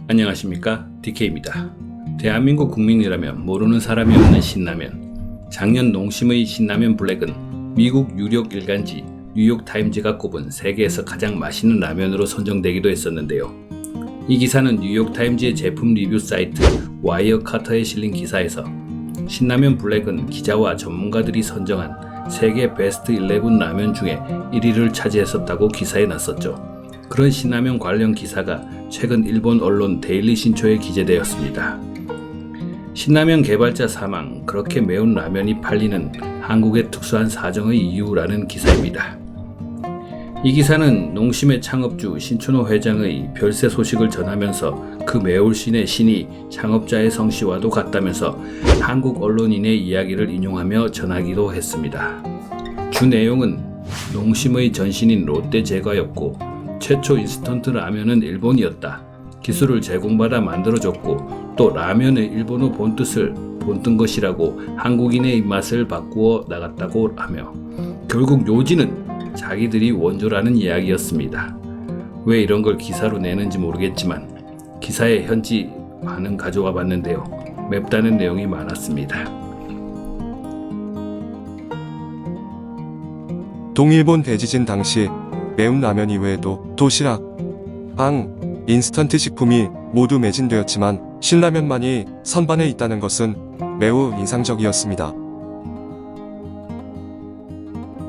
안녕하십니까, DK입니다. 대한민국 국민이라면 모르는 사람이 없는 신라면. 작년 농심의 신라면 블랙은 미국 유력 일간지 뉴욕타임즈가 꼽은 세계에서 가장 맛있는 라면으로 선정되기도 했었는데요. 이 기사는 뉴욕타임즈의 제품 리뷰 사이트 와이어카터에 실린 기사에서 신라면 블랙은 기자와 전문가들이 선정한 세계 베스트 11 라면 중에 1위를 차지했었다고 기사에 났었죠. 그런 신라면 관련 기사가 최근 일본 언론 데일리 신초에 기재되었습니다. 신라면 개발자 사망, 그렇게 매운 라면이 팔리는 한국의 특수한 사정의 이유라는 기사입니다. 이 기사는 농심의 창업주 신춘호 회장의 별세 소식을 전하면서 그 매울신의 신이 창업자의 성씨와도 같다면서 한국 언론인의 이야기를 인용하며 전하기도 했습니다. 주 내용은 농심의 전신인 롯데제과였고 최초 인스턴트 라면은 일본이었다. 기술을 제공받아 만들어졌고 또 라면의 일본어 본뜻을 본뜬 것이라고 한국인의 입맛을 바꾸어 나갔다고 하며 결국 요지는 자기들이 원조라는 이야기였습니다. 왜 이런 걸 기사로 내는지 모르겠지만 기사의 현지 반응 가져와 봤는데요. 맵다는 내용이 많았습니다. 동일본 대지진 당시 매운 라면 이외에도 도시락, 빵, 인스턴트 식품이 모두 매진되었지만 신라면만이 선반에 있다는 것은 매우 인상적이었습니다.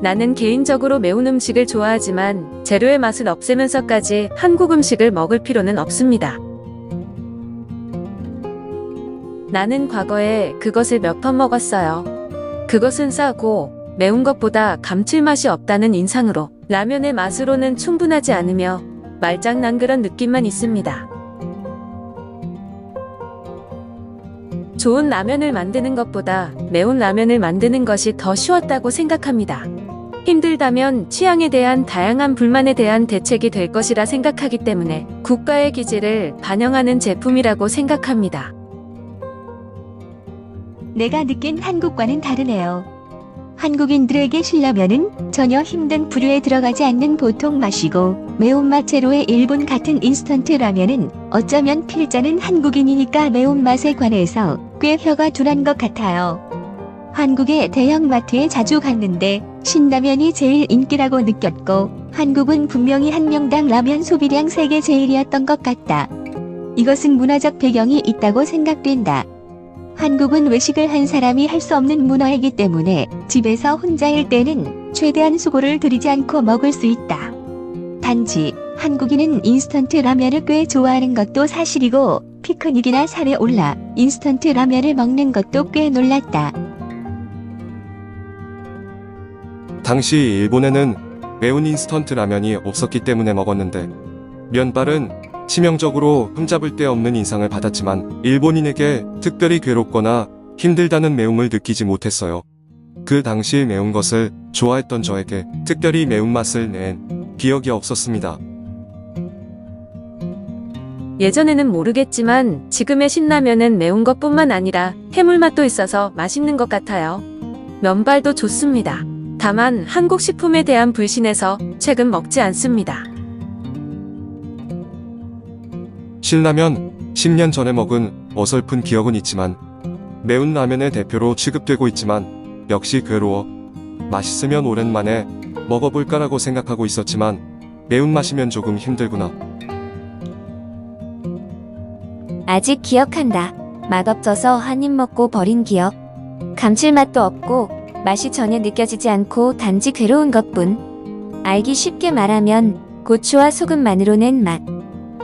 나는 개인적으로 매운 음식을 좋아하지만 재료의 맛을 없애면서까지 한국 음식을 먹을 필요는 없습니다. 나는 과거에 그것을 몇 번 먹었어요. 그것은 싸고 매운 것보다 감칠맛이 없다는 인상으로 라면의 맛으로는 충분하지 않으며 말장난 그런 느낌만 있습니다. 좋은 라면을 만드는 것보다 매운 라면을 만드는 것이 더 쉬웠다고 생각합니다. 힘들다면 취향에 대한 다양한 불만에 대한 대책이 될 것이라 생각하기 때문에 국가의 기질을 반영하는 제품이라고 생각합니다. 내가 느낀 한국과는 다르네요. 한국인들에게 신라면은 전혀 힘든 부류에 들어가지 않는 보통 맛이고 매운맛 제로의 일본 같은 인스턴트 라면은 어쩌면 필자는 한국인이니까 매운맛에 관해서 꽤 혀가 둔한 것 같아요. 한국의 대형마트에 자주 갔는데 신라면이 제일 인기라고 느꼈고 한국은 분명히 한 명당 라면 소비량 세계 제일이었던 것 같다. 이것은 문화적 배경이 있다고 생각된다. 한국은 외식을 한 사람이 할 수 없는 문화이기 때문에 집에서 혼자일 때는 최대한 수고를 들이지 않고 먹을 수 있다. 단지 한국인은 인스턴트 라면을 꽤 좋아하는 것도 사실이고 피크닉이나 산에 올라 인스턴트 라면을 먹는 것도 꽤 놀랐다. 당시 일본에는 매운 인스턴트 라면이 없었기 때문에 먹었는데 면발은 치명적으로 흠잡을 데 없는 인상을 받았지만 일본인에게 특별히 괴롭거나 힘들다는 매움을 느끼지 못했어요. 그 당시 매운 것을 좋아했던 저에게 특별히 매운맛을 낸 기억이 없었습니다. 예전에는 모르겠지만 지금의 신라면은 매운 것뿐만 아니라 해물맛도 있어서 맛있는 것 같아요. 면발도 좋습니다. 다만 한국 식품에 대한 불신에서 최근 먹지 않습니다. 신라면 10년 전에 먹은 어설픈 기억은 있지만 매운 라면의 대표로 취급되고 있지만 역시 괴로워 맛있으면 오랜만에 먹어볼까라고 생각하고 있었지만 매운맛이면 조금 힘들구나. 아직 기억한다. 맛없어서 한 입 먹고 버린 기억. 감칠맛도 없고 맛이 전혀 느껴지지 않고 단지 괴로운 것뿐. 알기 쉽게 말하면 고추와 소금만으로 낸 맛.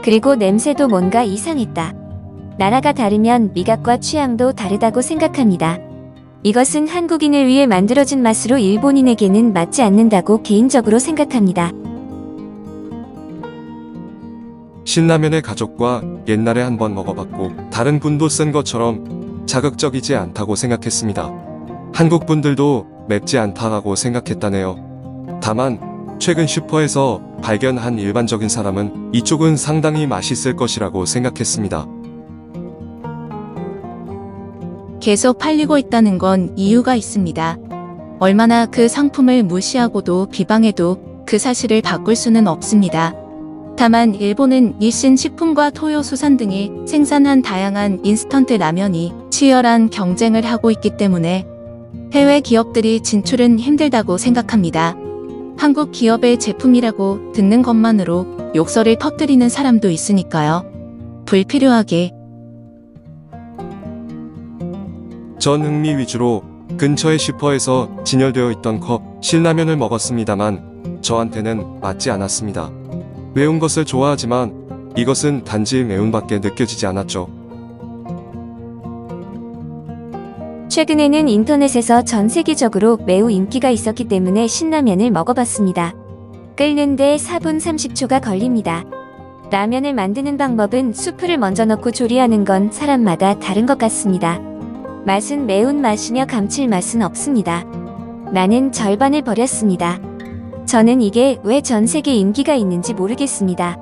그리고 냄새도 뭔가 이상했다. 나라가 다르면 미각과 취향도 다르다고 생각합니다. 이것은 한국인을 위해 만들어진 맛으로 일본인에게는 맞지 않는다고 개인적으로 생각합니다. 신라면의 가족과 옛날에 한번 먹어봤고 다른 분도 쓴 것처럼 자극적이지 않다고 생각했습니다. 한국 분들도 맵지 않다고 생각했다네요. 다만 최근 슈퍼에서 발견한 일반적인 사람은 이쪽은 상당히 맛있을 것이라고 생각했습니다. 계속 팔리고 있다는 건 이유가 있습니다. 얼마나 그 상품을 무시하고도 비방해도 그 사실을 바꿀 수는 없습니다. 다만 일본은 일신 식품과 토요 수산 등이 생산한 다양한 인스턴트 라면이 치열한 경쟁을 하고 있기 때문에 해외 기업들이 진출은 힘들다고 생각합니다. 한국 기업의 제품이라고 듣는 것만으로 욕설을 터뜨리는 사람도 있으니까요. 불필요하게. 전 흥미 위주로 근처의 슈퍼에서 진열되어 있던 컵 신라면을 먹었습니다만 저한테는 맞지 않았습니다. 매운 것을 좋아하지만 이것은 단지 매운밖에 느껴지지 않았죠. 최근에는 인터넷에서 전 세계적으로 매우 인기가 있었기 때문에 신라면을 먹어봤습니다. 끓는데 4분 30초가 걸립니다. 라면을 만드는 방법은 수프를 먼저 넣고 조리하는 건 사람마다 다른 것 같습니다. 맛은 매운 맛이며 감칠맛은 없습니다. 나는 절반을 버렸습니다. 저는 이게 왜 전 세계 인기가 있는지 모르겠습니다.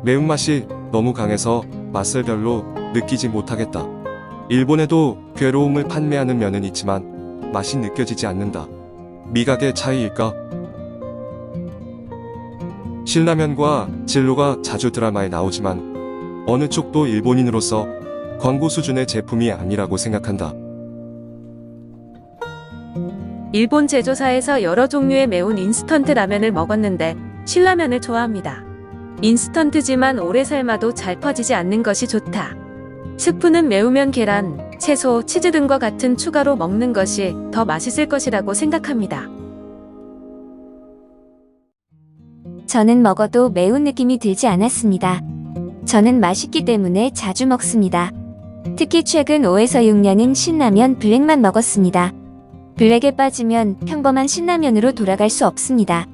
매운맛이 너무 강해서 맛을 별로 느끼지 못하겠다. 일본에도 괴로움을 판매하는 면은 있지만 맛이 느껴지지 않는다. 미각의 차이일까? 신라면과 진로가 자주 드라마에 나오지만 어느 쪽도 일본인으로서 광고 수준의 제품이 아니라고 생각한다. 일본 제조사에서 여러 종류의 매운 인스턴트 라면을 먹었는데 신라면을 좋아합니다. 인스턴트지만 오래 삶아도 잘 퍼지지 않는 것이 좋다. 스프는 매우면 계란, 채소, 치즈 등과 같은 추가로 먹는 것이 더 맛있을 것이라고 생각합니다. 저는 먹어도 매운 느낌이 들지 않았습니다. 저는 맛있기 때문에 자주 먹습니다. 특히 최근 5에서 6년은 신라면 블랙만 먹었습니다. 블랙에 빠지면 평범한 신라면으로 돌아갈 수 없습니다.